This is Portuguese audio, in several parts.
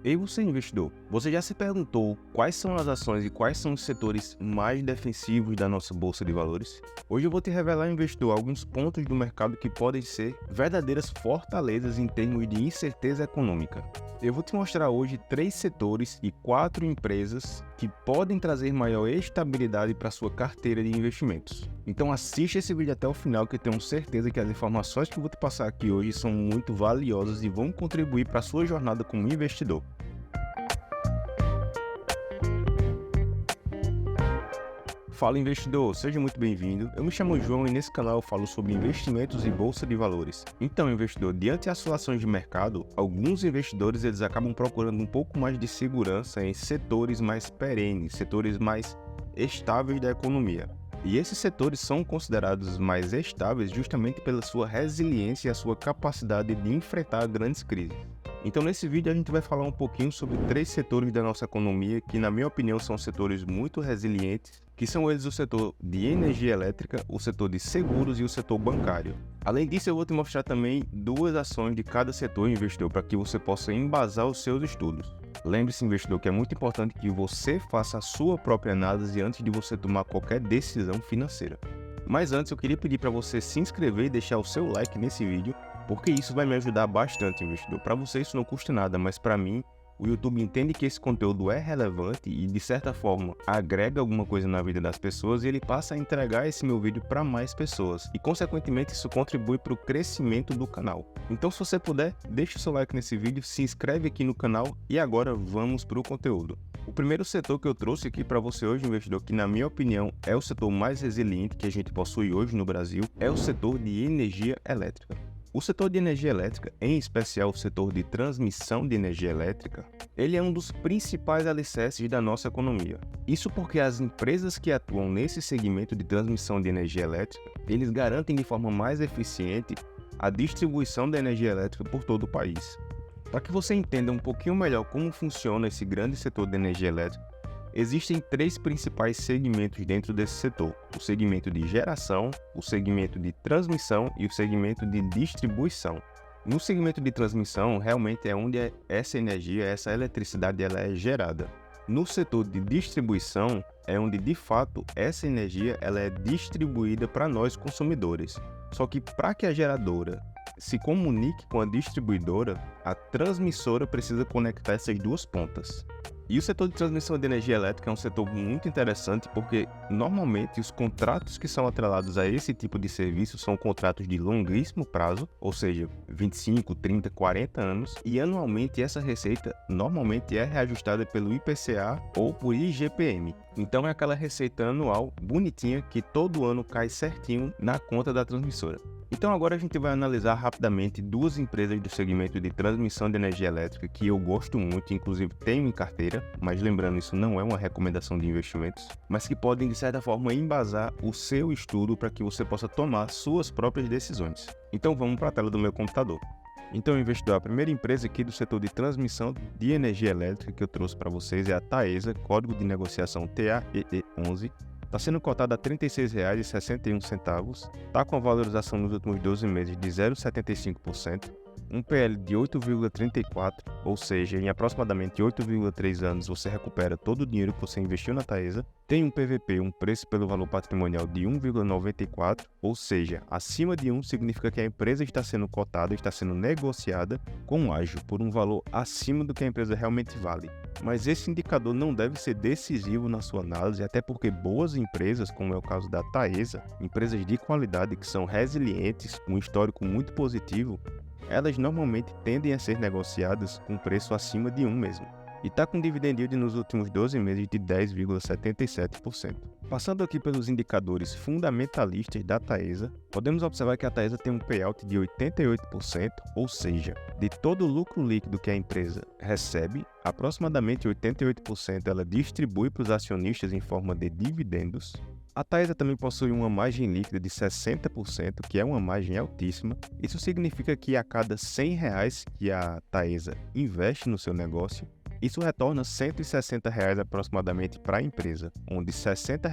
Ei você investidor, você já se perguntou quais são as ações e quais são os setores mais defensivos da nossa bolsa de valores? Hoje eu vou te revelar, investidor, alguns pontos do mercado que podem ser verdadeiras fortalezas em termos de incerteza econômica. Eu vou te mostrar hoje 3 setores e 4 empresas que podem trazer maior estabilidade para sua carteira de investimentos. Então assiste esse vídeo até o final, que eu tenho certeza que as informações que eu vou te passar aqui hoje são muito valiosas e vão contribuir para a sua jornada como investidor. Fala investidor, seja muito bem-vindo. Eu me chamo João e nesse canal eu falo sobre investimentos e bolsa de valores. Então investidor, diante das oscilações de mercado, alguns investidores eles acabam procurando um pouco mais de segurança em setores mais perenes, setores mais estáveis da economia. E esses setores são considerados mais estáveis justamente pela sua resiliência e a sua capacidade de enfrentar grandes crises. Então nesse vídeo a gente vai falar um pouquinho sobre 3 setores da nossa economia que na minha opinião são setores muito resilientes, que são eles o setor de energia elétrica, o setor de seguros e o setor bancário. Além disso eu vou te mostrar também 2 ações de cada setor, investidor, para que você possa embasar os seus estudos. Lembre-se, investidor, que é muito importante que você faça a sua própria análise antes de você tomar qualquer decisão financeira. Mas antes eu queria pedir para você se inscrever e deixar o seu like nesse vídeo, porque isso vai me ajudar bastante, investidor. Para você isso não custa nada, mas para mim, o YouTube entende que esse conteúdo é relevante e de certa forma agrega alguma coisa na vida das pessoas e ele passa a entregar esse meu vídeo para mais pessoas. E consequentemente isso contribui para o crescimento do canal. Então se você puder, deixa o seu like nesse vídeo, se inscreve aqui no canal e agora vamos para o conteúdo. O primeiro setor que eu trouxe aqui para você hoje, investidor, que na minha opinião é o setor mais resiliente que a gente possui hoje no Brasil, é o setor de energia elétrica. O setor de energia elétrica, em especial o setor de transmissão de energia elétrica, ele é um dos principais alicerces da nossa economia. Isso porque as empresas que atuam nesse segmento de transmissão de energia elétrica, eles garantem de forma mais eficiente a distribuição da energia elétrica por todo o país. Para que você entenda um pouquinho melhor como funciona esse grande setor de energia elétrica, existem 3 principais segmentos dentro desse setor: o segmento de geração, o segmento de transmissão e o segmento de distribuição. No segmento de transmissão, realmente é onde essa energia, essa eletricidade ela é gerada. No setor de distribuição, é onde de fato essa energia ela é distribuída para nós consumidores. Só que para que a geradora se comunique com a distribuidora, a transmissora precisa conectar essas 2 pontas. E o setor de transmissão de energia elétrica é um setor muito interessante porque, normalmente, os contratos que são atrelados a esse tipo de serviço são contratos de longuíssimo prazo, ou seja, 25, 30, 40 anos, e anualmente essa receita normalmente é reajustada pelo IPCA ou por IGPM. Então é aquela receita anual bonitinha que todo ano cai certinho na conta da transmissora. Então agora a gente vai analisar rapidamente 2 empresas do segmento de transmissão de energia elétrica que eu gosto muito, inclusive tenho em carteira, mas lembrando, isso não é uma recomendação de investimentos, mas que podem de certa forma embasar o seu estudo para que você possa tomar suas próprias decisões. Então vamos para a tela do meu computador. Então, investidor, a primeira empresa aqui do setor de transmissão de energia elétrica que eu trouxe para vocês é a Taesa, código de negociação TAEE11. Está sendo cotada a R$ 36,61, está com a valorização nos últimos 12 meses de 0,75%, um PL de 8,34, ou seja, em aproximadamente 8,3 anos você recupera todo o dinheiro que você investiu na Taesa, tem um PVP, um preço pelo valor patrimonial de 1,94, ou seja, acima de 1 significa que a empresa está sendo cotada, está sendo negociada com ágio por um valor acima do que a empresa realmente vale. Mas esse indicador não deve ser decisivo na sua análise, até porque boas empresas, como é o caso da Taesa, empresas de qualidade que são resilientes, com um histórico muito positivo, elas normalmente tendem a ser negociadas com preço acima de 1 mesmo. E está com dividend yield nos últimos 12 meses de 10,77%. Passando aqui pelos indicadores fundamentalistas da Taesa, podemos observar que a Taesa tem um payout de 88%, ou seja, de todo o lucro líquido que a empresa recebe, aproximadamente 88% ela distribui para os acionistas em forma de dividendos. A Taesa também possui uma margem líquida de 60%, que é uma margem altíssima. Isso significa que a cada R$ 100 que a Taesa investe no seu negócio, isso retorna R$ 160 aproximadamente para a empresa, onde R$ 60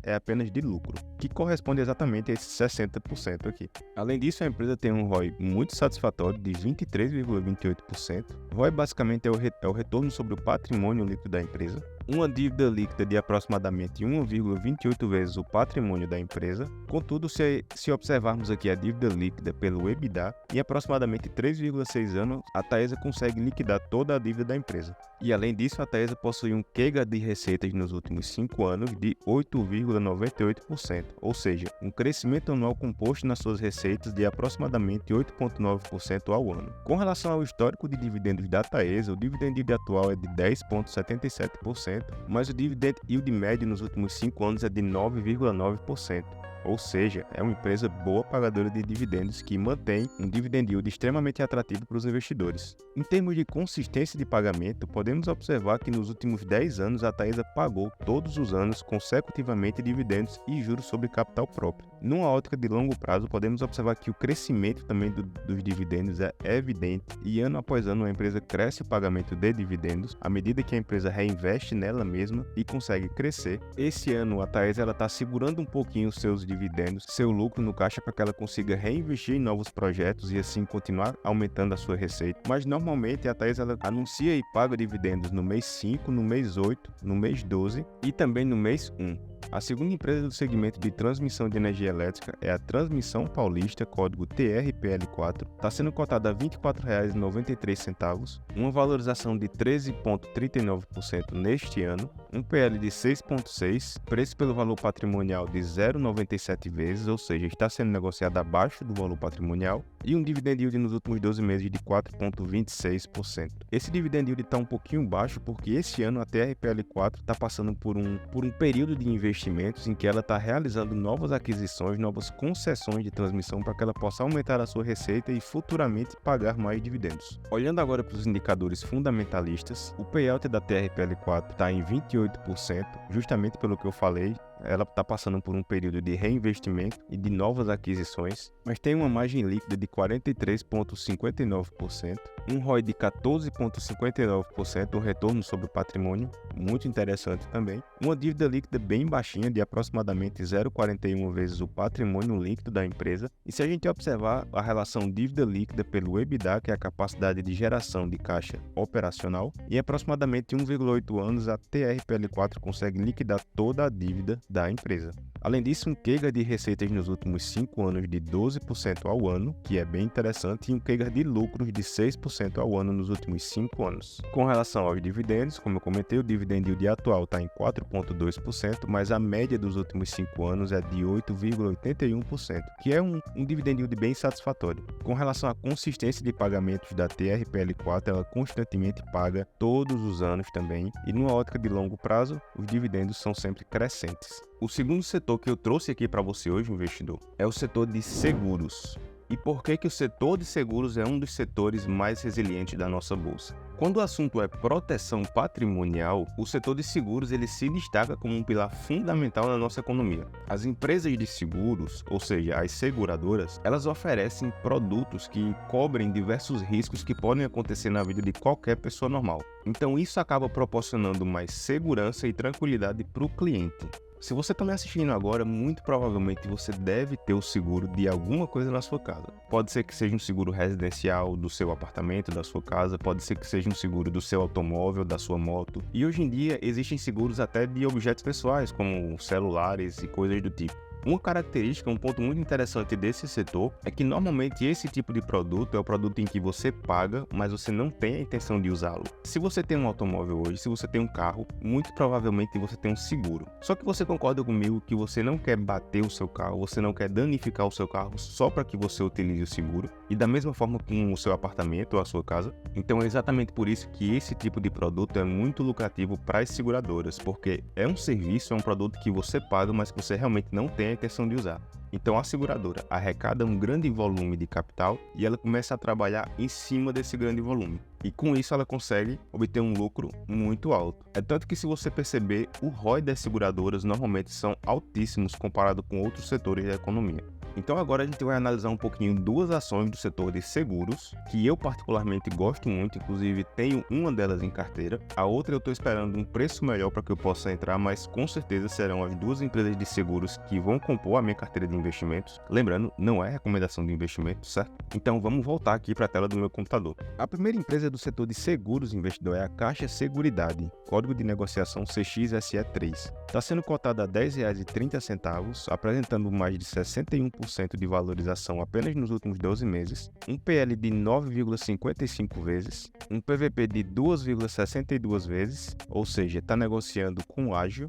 é apenas de lucro. que corresponde exatamente a esses 60% aqui. Além disso, a empresa tem um ROI muito satisfatório de 23,28%. ROI basicamente é o retorno sobre o patrimônio líquido da empresa. Uma dívida líquida de aproximadamente 1,28 vezes o patrimônio da empresa. Contudo, se observarmos aqui a dívida líquida pelo EBITDA, em aproximadamente 3,6 anos, a Taesa consegue liquidar toda a dívida da empresa. E além disso, a Taesa possui um CAGR de receitas nos últimos 5 anos de 8,98%, ou seja, um crescimento anual composto nas suas receitas de aproximadamente 8,9% ao ano. Com relação ao histórico de dividendos da Taesa, o dividend yield atual é de 10,77%, mas o dividend yield médio nos últimos 5 anos é de 9,9%. Ou seja, é uma empresa boa pagadora de dividendos que mantém um dividend yield extremamente atrativo para os investidores. Em termos de consistência de pagamento, podemos observar que nos últimos 10 anos a Taesa pagou todos os anos consecutivamente dividendos e juros sobre capital próprio. Numa ótica de longo prazo, podemos observar que o crescimento também dos dividendos é evidente e ano após ano a empresa cresce o pagamento de dividendos à medida que a empresa reinveste nela mesma e consegue crescer. Esse ano a Taesa está segurando um pouquinho os seus dividendos, seu lucro no caixa para que ela consiga reinvestir em novos projetos e assim continuar aumentando a sua receita. Mas normalmente a Taesa ela anuncia e paga dividendos no mês 5, no mês 8, no mês 12 e também no mês 1. A segunda empresa do segmento de transmissão de energia elétrica é a Transmissão Paulista, código TRPL4, está sendo cotada a R$ 24,93, uma valorização de 13,39% neste ano, um PL de 6,6, preço pelo valor patrimonial de 0,97 vezes, ou seja, está sendo negociado abaixo do valor patrimonial, e um dividend yield nos últimos 12 meses de 4,26%. Esse dividend yield está um pouquinho baixo porque esse ano a TRPL4 está passando por um período de investimentos em que ela está realizando novas aquisições, novas concessões de transmissão para que ela possa aumentar a sua receita e futuramente pagar mais dividendos. Olhando agora para os indicadores fundamentalistas, o payout da TRPL4 está em 28%, justamente pelo que eu falei. Ela está passando por um período de reinvestimento e de novas aquisições, mas tem uma margem líquida de 43,59%, um ROI de 14,59%, um retorno sobre o patrimônio, muito interessante também, uma dívida líquida bem baixinha de aproximadamente 0,41 vezes o patrimônio líquido da empresa, e se a gente observar a relação dívida líquida pelo EBITDA, que é a capacidade de geração de caixa operacional, em aproximadamente 1,8 anos a TRPL4 consegue liquidar toda a dívida da empresa. Além disso, um CAGR de receitas nos últimos 5 anos de 12% ao ano, que é bem interessante, e um CAGR de lucros de 6% ao ano nos últimos 5 anos. Com relação aos dividendos, como eu comentei, o dividend yield atual está em 4,2%, mas a média dos últimos 5 anos é de 8,81%, que é um dividend yield bem satisfatório. Com relação à consistência de pagamentos da TRPL4, ela constantemente paga todos os anos também, e numa ótica de longo prazo, os dividendos são sempre crescentes. O segundo setor que eu trouxe aqui para você hoje, investidor, é o setor de seguros. E por que o setor de seguros é um dos setores mais resilientes da nossa bolsa? Quando o assunto é proteção patrimonial, o setor de seguros ele se destaca como um pilar fundamental na nossa economia. As empresas de seguros, ou seja, as seguradoras, elas oferecem produtos que cobrem diversos riscos que podem acontecer na vida de qualquer pessoa normal. Então isso acaba proporcionando mais segurança e tranquilidade para o cliente. Se você está me assistindo agora, muito provavelmente você deve ter o seguro de alguma coisa na sua casa. Pode ser que seja um seguro residencial do seu apartamento, da sua casa, pode ser que seja um seguro do seu automóvel, da sua moto. E hoje em dia existem seguros até de objetos pessoais, como celulares e coisas do tipo. Uma característica, um ponto muito interessante desse setor é que normalmente esse tipo de produto é o produto em que você paga, mas você não tem a intenção de usá-lo. Se você tem um automóvel hoje, se você tem um carro, muito provavelmente você tem um seguro. Só que você concorda comigo que você não quer bater o seu carro, você não quer danificar o seu carro só para que você utilize o seguro, e da mesma forma com o seu apartamento ou a sua casa. Então é exatamente por isso que esse tipo de produto é muito lucrativo para as seguradoras, porque é um serviço, é um produto que você paga, mas que você realmente não tem a intenção de usar. Então a seguradora arrecada um grande volume de capital e ela começa a trabalhar em cima desse grande volume. E com isso ela consegue obter um lucro muito alto. É tanto que se você perceber, o ROI das seguradoras normalmente são altíssimos comparado com outros setores da economia. Então agora a gente vai analisar um pouquinho duas ações do setor de seguros, que eu particularmente gosto muito, inclusive tenho uma delas em carteira. A outra eu estou esperando um preço melhor para que eu possa entrar, mas com certeza serão as duas empresas de seguros que vão compor a minha carteira de investimentos. Lembrando, não é recomendação de investimento, certo? Então vamos voltar aqui para a tela do meu computador. A primeira empresa do setor de seguros, investidor, é a Caixa Seguridade, código de negociação CXSE3. Está sendo cotada a R$ 10,30, apresentando mais de 61% de valorização apenas nos últimos 12 meses, um PL de 9,55 vezes, um PVP de 2,62 vezes, ou seja, está negociando com ágil,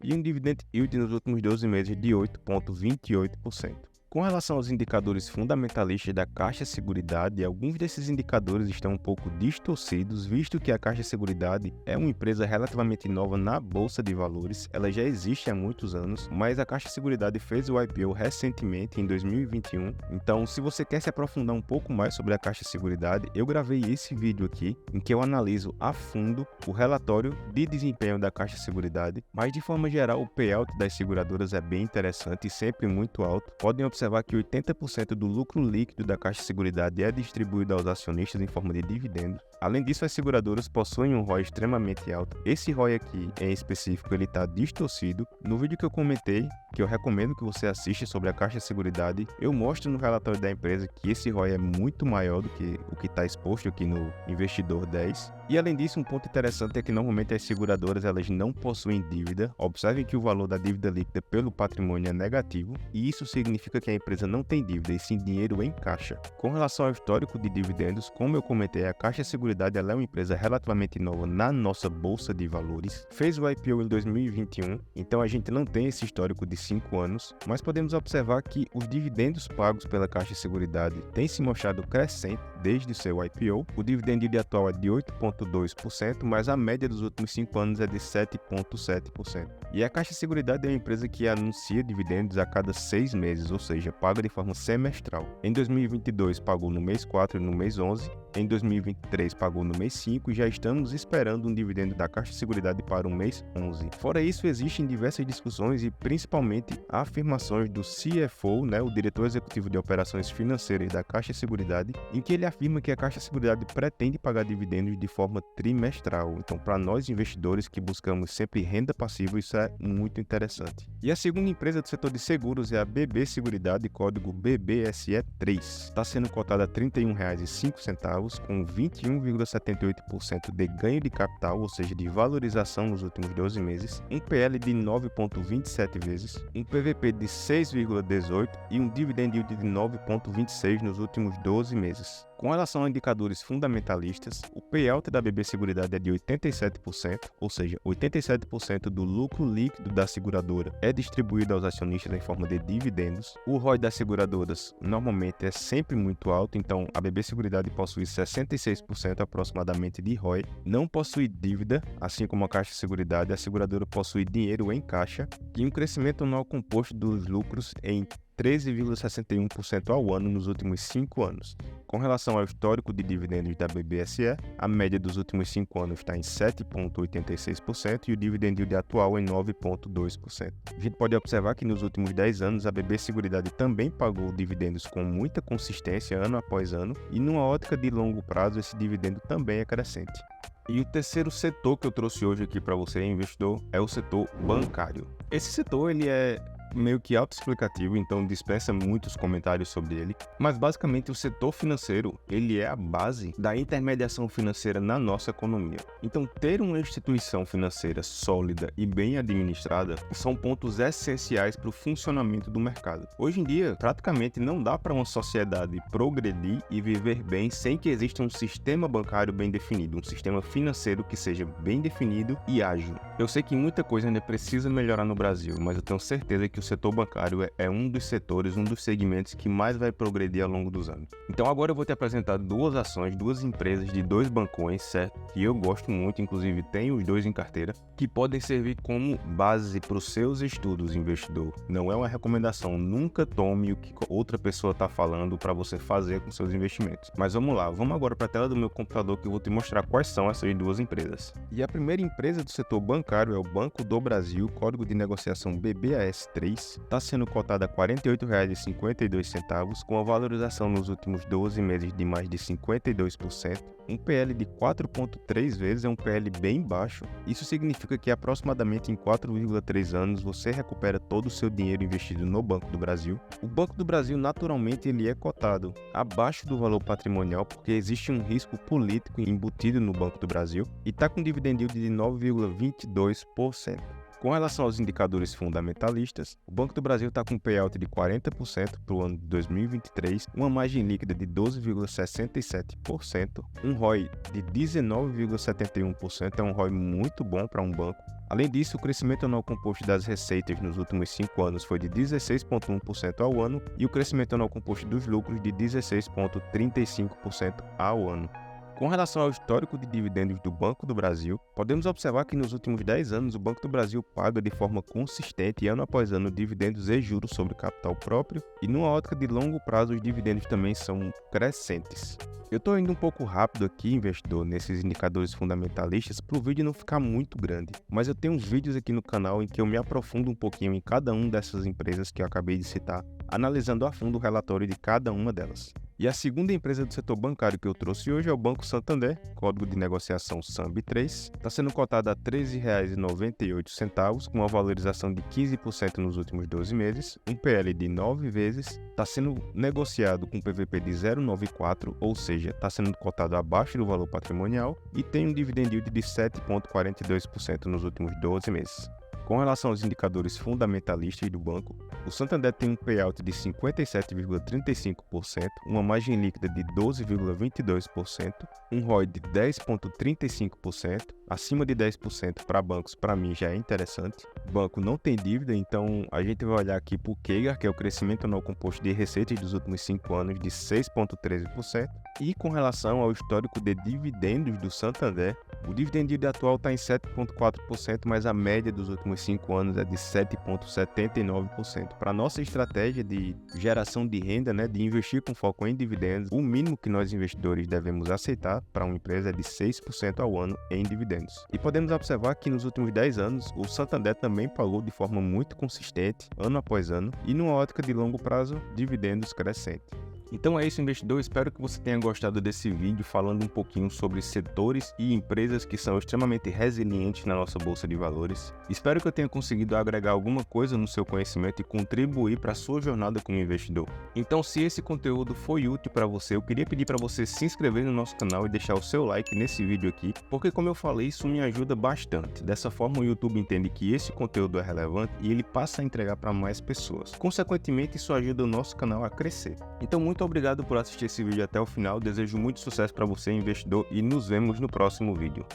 e um dividend yield nos últimos 12 meses de 8,28%. Com relação aos indicadores fundamentalistas da Caixa Seguridade, alguns desses indicadores estão um pouco distorcidos, visto que a Caixa Seguridade é uma empresa relativamente nova na Bolsa de Valores. Ela já existe há muitos anos, mas a Caixa Seguridade fez o IPO recentemente, em 2021. Então, se você quer se aprofundar um pouco mais sobre a Caixa Seguridade, eu gravei esse vídeo aqui, em que eu analiso a fundo o relatório de desempenho da Caixa Seguridade, mas de forma geral o payout das seguradoras é bem interessante e sempre muito alto. Podem observar que 80% do lucro líquido da Caixa Seguridade é distribuído aos acionistas em forma de dividendos. Além disso, as seguradoras possuem um ROI extremamente alto. Esse ROI aqui, em específico, ele está distorcido. No vídeo que eu comentei, que eu recomendo que você assista sobre a Caixa Seguridade, eu mostro no relatório da empresa que esse ROI é muito maior do que o que está exposto aqui no Investidor 10. E além disso, um ponto interessante é que normalmente as seguradoras elas não possuem dívida. Observem que o valor da dívida líquida pelo patrimônio é negativo, e isso significa que a empresa não tem dívida, e sim dinheiro em caixa. Com relação ao histórico de dividendos, como eu comentei, a Caixa Seguridade ela é uma empresa relativamente nova na nossa Bolsa de Valores. Fez o IPO em 2021, então a gente não tem esse histórico de 5 anos, mas podemos observar que os dividendos pagos pela Caixa Seguridade têm se mostrado crescente desde o seu IPO. O dividend yield atual é de 8,2%, mas a média dos últimos 5 anos é de 7,7%. E a Caixa Seguridade é uma empresa que anuncia dividendos a cada 6 meses, ou seja, paga de forma semestral. Em 2022 pagou no mês 4 e no mês 11, em 2023 pagou no mês 5 e já estamos esperando um dividendo da Caixa Seguridade para o mês 11. Fora isso, existem diversas discussões e principalmente afirmações do CFO, o diretor executivo de operações financeiras da Caixa Seguridade, em que ele afirma que a Caixa Seguridade pretende pagar dividendos de forma trimestral. Então, para nós investidores que buscamos sempre renda passiva, isso é muito interessante. E a segunda empresa do setor de seguros é a BB Seguridade, código BBSE3. Está sendo cotada a R$ 31,05, com 21,78% de ganho de capital, ou seja, de valorização nos últimos 12 meses, um PL de 9,27 vezes, um PVP de 6,18 e um dividend yield de 9,26 nos últimos 12 meses. Com relação a indicadores fundamentalistas, o payout da BB Seguridade é de 87%, ou seja, 87% do lucro líquido da seguradora é distribuído aos acionistas em forma de dividendos. O ROI das seguradoras normalmente é sempre muito alto, então a BB Seguridade possui 66% aproximadamente de ROI, não possui dívida, assim como a Caixa Seguridade, a seguradora possui dinheiro em caixa e um crescimento anual composto dos lucros em 13,61% ao ano nos últimos 5 anos. Com relação ao histórico de dividendos da BBSE, a média dos últimos 5 anos está em 7,86% e o dividend yield atual em 9,2%. A gente pode observar que nos últimos 10 anos a BB Seguridade também pagou dividendos com muita consistência ano após ano, e numa ótica de longo prazo esse dividendo também é crescente. E o terceiro setor que eu trouxe hoje aqui para você, investidor, é o setor bancário. Esse setor ele é meio que autoexplicativo, então dispensa muitos comentários sobre ele, mas basicamente o setor financeiro, ele é a base da intermediação financeira na nossa economia. Então ter uma instituição financeira sólida e bem administrada são pontos essenciais para o funcionamento do mercado. Hoje em dia, praticamente não dá para uma sociedade progredir e viver bem sem que exista um sistema bancário bem definido, um sistema financeiro que seja bem definido e ágil. Eu sei que muita coisa ainda precisa melhorar no Brasil, mas eu tenho certeza que o setor bancário é um dos setores, um dos segmentos que mais vai progredir ao longo dos anos. Então agora eu vou te apresentar duas ações, duas empresas de dois bancões, certo? Que eu gosto muito, inclusive tenho os dois em carteira, que podem servir como base para os seus estudos, investidor. Não é uma recomendação, nunca tome o que outra pessoa está falando para você fazer com seus investimentos. Mas vamos lá, vamos agora para a tela do meu computador que eu vou te mostrar quais são essas duas empresas. E a primeira empresa do setor bancário é o Banco do Brasil, código de negociação BBAS3. B3 está sendo cotada a R$ 48,52, com a valorização nos últimos 12 meses de mais de 52%. Um PL de 4,3 vezes é um PL bem baixo. Isso significa que aproximadamente em 4,3 anos você recupera todo o seu dinheiro investido no Banco do Brasil. O Banco do Brasil, naturalmente, ele é cotado abaixo do valor patrimonial porque existe um risco político embutido no Banco do Brasil e está com dividend yield de 9,22%. Com relação aos indicadores fundamentalistas, o Banco do Brasil está com um payout de 40% para o ano de 2023, uma margem líquida de 12,67%, um ROI de 19,71%, é um ROI muito bom para um banco. Além disso, o crescimento anual composto das receitas nos últimos 5 anos foi de 16,1% ao ano e o crescimento anual composto dos lucros de 16,35% ao ano. Com relação ao histórico de dividendos do Banco do Brasil, podemos observar que nos últimos 10 anos o Banco do Brasil paga de forma consistente, ano após ano, dividendos e juros sobre capital próprio, e numa ótica de longo prazo os dividendos também são crescentes. Eu estou indo um pouco rápido aqui, investidor, nesses indicadores fundamentalistas para o vídeo não ficar muito grande, mas eu tenho vídeos aqui no canal em que eu me aprofundo um pouquinho em cada uma dessas empresas que eu acabei de citar, analisando a fundo o relatório de cada uma delas. E a segunda empresa do setor bancário que eu trouxe hoje é o Banco Santander, código de negociação SAMB3, está sendo cotada a R$ 13,98, com uma valorização de 15% nos últimos 12 meses, um PL de 9 vezes, está sendo negociado com PVP de 0,94, ou seja, está sendo cotado abaixo do valor patrimonial e tem um dividend yield de 7,42% nos últimos 12 meses. Com relação aos indicadores fundamentalistas do banco, o Santander tem um payout de 57,35%, uma margem líquida de 12,22%, um ROI de 10,35%, acima de 10% para bancos, para mim já é interessante. O banco não tem dívida, então a gente vai olhar aqui para o CAGR, que é o crescimento anual composto de receitas dos últimos 5 anos, de 6,13%. E com relação ao histórico de dividendos do Santander, o dividend yield atual está em 7,4%, mas a média dos últimos 5 anos é de 7,79%. Para nossa estratégia de geração de renda, de investir com foco em dividendos, o mínimo que nós investidores devemos aceitar para uma empresa é de 6% ao ano em dividendos. E podemos observar que nos últimos 10 anos, o Santander também pagou de forma muito consistente, ano após ano, e numa ótica de longo prazo, dividendos crescentes. Então é isso, investidor. Espero que você tenha gostado desse vídeo falando um pouquinho sobre setores e empresas que são extremamente resilientes na nossa bolsa de valores. Espero que eu tenha conseguido agregar alguma coisa no seu conhecimento e contribuir para a sua jornada como investidor. Então, se esse conteúdo foi útil para você, eu queria pedir para você se inscrever no nosso canal e deixar o seu like nesse vídeo aqui, porque como eu falei, isso me ajuda bastante. Dessa forma, o YouTube entende que esse conteúdo é relevante e ele passa a entregar para mais pessoas. Consequentemente, isso ajuda o nosso canal a crescer. Então, muito obrigado por assistir esse vídeo até o final, desejo muito sucesso para você, investidor, e nos vemos no próximo vídeo.